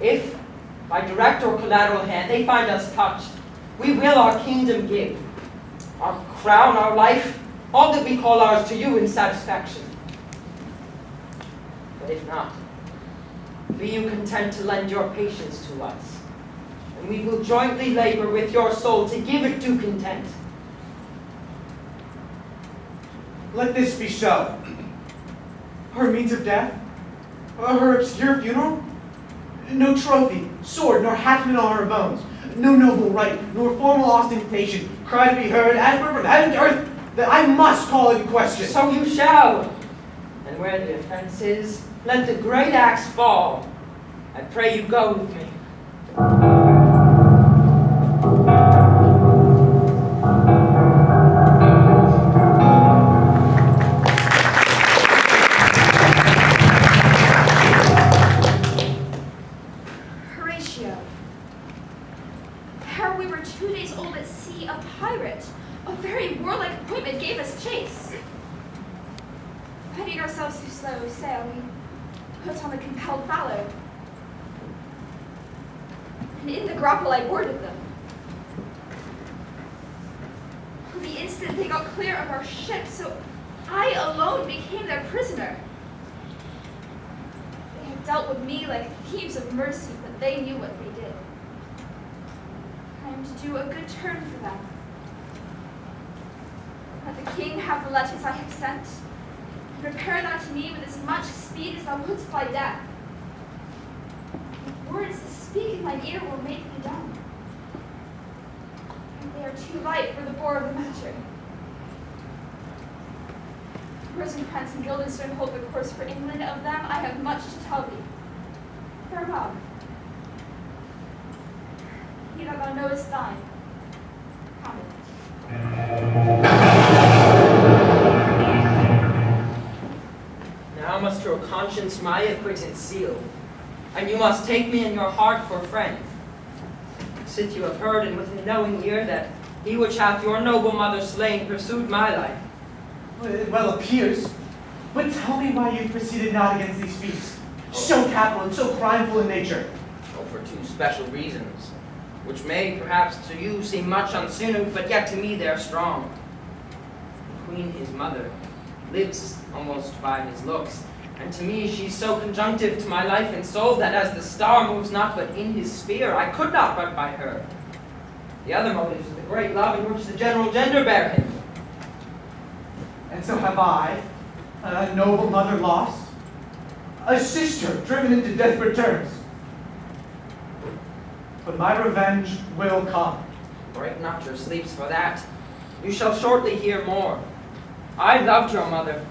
If, by direct or collateral hand, they find us touched, we will our kingdom give, our crown, our life, all that we call ours to you in satisfaction. But if not, be you content to lend your patience to us, and we will jointly labor with your soul to give it to content. Let this be so. Her means of death, her obscure funeral, no trophy, sword, nor hatchment on her bones, no noble right, nor formal ostentation, cry to be heard, as from heaven to earth, that I must call in question. So you shall. And where the offense is, let the great axe fall. I pray you go with me. Horatio, ere we were 2 days old at sea, a pirate, a very warlike appointment, gave us chase. Finding ourselves too slow to sail, we put on the compelled fallow, and in the grapple I boarded them. The instant they got clear of our ship, so I alone became their prisoner. They had dealt with me like thieves of mercy, but they knew what they did. I am to do a good turn for them. Let the king have the letters I have sent, and prepare thou to me with as much speed as thou wouldst fly death. The words that speak in thine ear will make thee dumb. And they are too light for the bore of the matter. Rosencrantz and Guildenstern hold the course for England. Of them I have much to tell thee. Farewell. He that thou knowest thine, Hamlet. Now must your conscience my acquittance seal, and you must take me in your heart for friend. Since you have heard and with a knowing ear that he which hath your noble mother slain pursued my life. It well appears. But tell me why you proceeded not against these feats, so capital and so crimeful in nature. Oh, for two special reasons, which may perhaps to you seem much unsoon, but yet to me they are strong. The queen, his mother, lives almost by his looks, and to me she's so conjunctive to my life and soul that as the star moves not but in his sphere, I could not but by her. The other motive is the great love in which the general gender bear him. And so have I, a noble mother lost, a sister driven into desperate terms. But my revenge will come. Break not your sleeps for that. You shall shortly hear more. I loved your mother,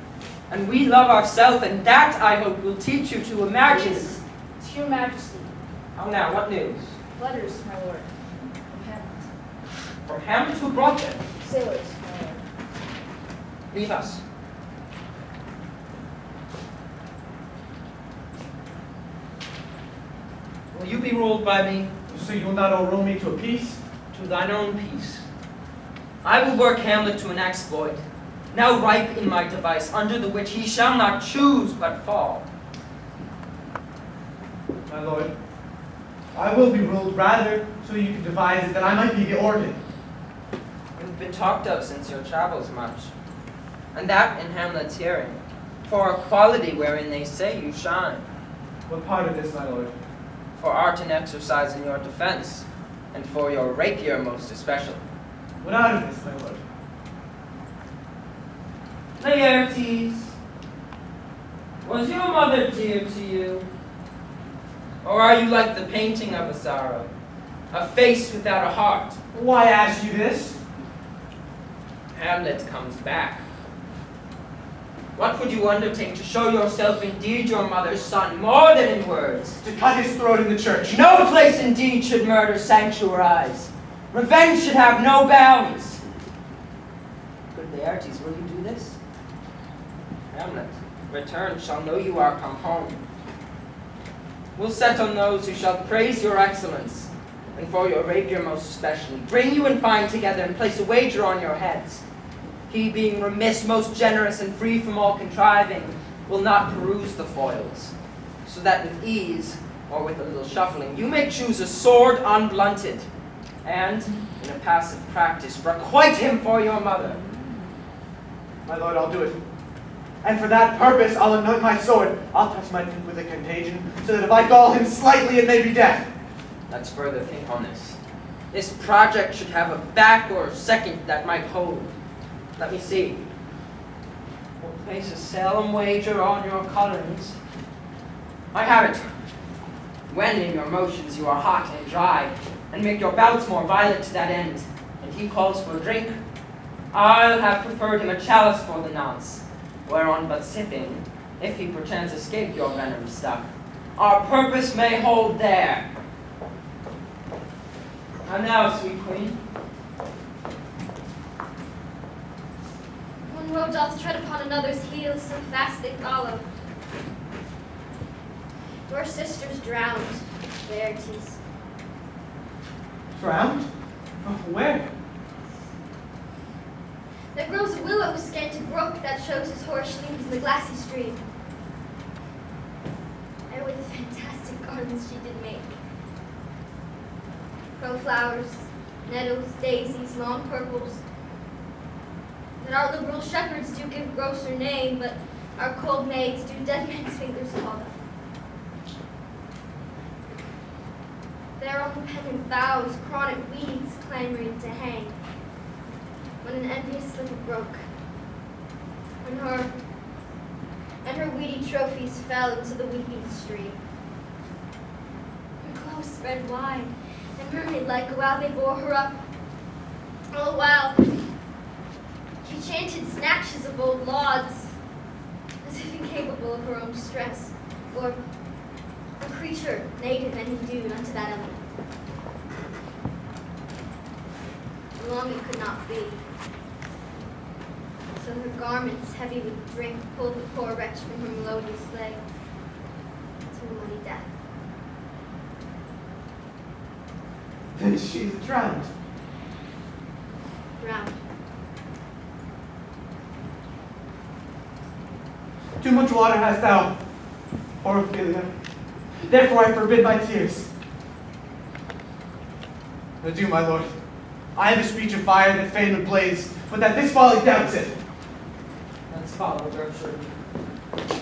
and we love ourselves, and that, I hope, will teach you to imagine. Yes, to your majesty. How now, what news? Letters, my lord, from Hamlet. From Hamlet, who brought them? Sailors, my lord. Leave us. Will you be ruled by me? So you'll not overrule me to a peace? To thine own peace. I will work Hamlet to an exploit, now ripe in my device, under the which he shall not choose but fall. My lord, I will be ruled rather so you can devise it that I might be the organ. You've been talked of since your travels much, and that in Hamlet's hearing, for a quality wherein they say you shine, What part of this, my lord? for art and exercise in your defense, and for your rapier most especially. What out of this, my lord? Laertes, was your mother dear to you? Or are you like the painting of a sorrow, a face without a heart? Why ask you this? Hamlet comes back. What would you undertake to show yourself indeed your mother's son, more than in words? To cut his throat in the church. No place indeed should murder sanctuarize. Revenge should have no bounds. Good Laertes, will you do this? Hamlet, return shall know you are come home. We'll set on those who shall praise your excellence, and for your rapier most especially, bring you and find together and place a wager on your heads. He being remiss, most generous, and free from all contriving, will not peruse the foils, so that with ease or with a little shuffling, you may choose a sword unblunted, and, in a passive practice, requite him for your mother. My lord, I'll do it. And for that purpose, I'll anoint my sword. I'll touch my tooth with a contagion, so that if I gall him slightly, it may be death. Let's further think on this. This project should have a back or second that might hold. Let me see. We'll place a solemn wager on your colorings. I have it. When in your motions you are hot and dry, and make your bouts more violent to that end, and he calls for drink, I'll have preferred him a chalice for the nonce, whereon but sipping, if he perchance escape your venom stuck, our purpose may hold there. And now, sweet queen. One road doth tread upon another's heels, so fast they follow. Your sister's drowned, Laertes. Drowned? Where? There grows a willow scant a brook that shows his hoarse leaves in the glassy stream. And with fantastic gardens she did make. Grow flowers, nettles, daisies, long purples, that our liberal shepherds do give grosser name, but our cold maids do dead men's fingers call them. There on the pendant boughs, chronic weeds clamoring to hang, when an envious slipper broke, and her weedy trophies fell into the weeping stream. Her clothes spread wide, and mermaid-like, while they bore her up. All the while, she chanted snatches of old lauds, as if incapable of her own distress, or a creature native and endued unto that element. Long it could not be. So her garments, heavy with drink, pulled the poor wretch from her melodious lay to bloody death. Then she's drowned. Drowned. Too much water hast thou, poor Ophelia. Therefore I forbid my tears. Adieu, my lord. I have a speech of fire that fain would blaze, but that this folly doubts it. Let's follow Gertrude.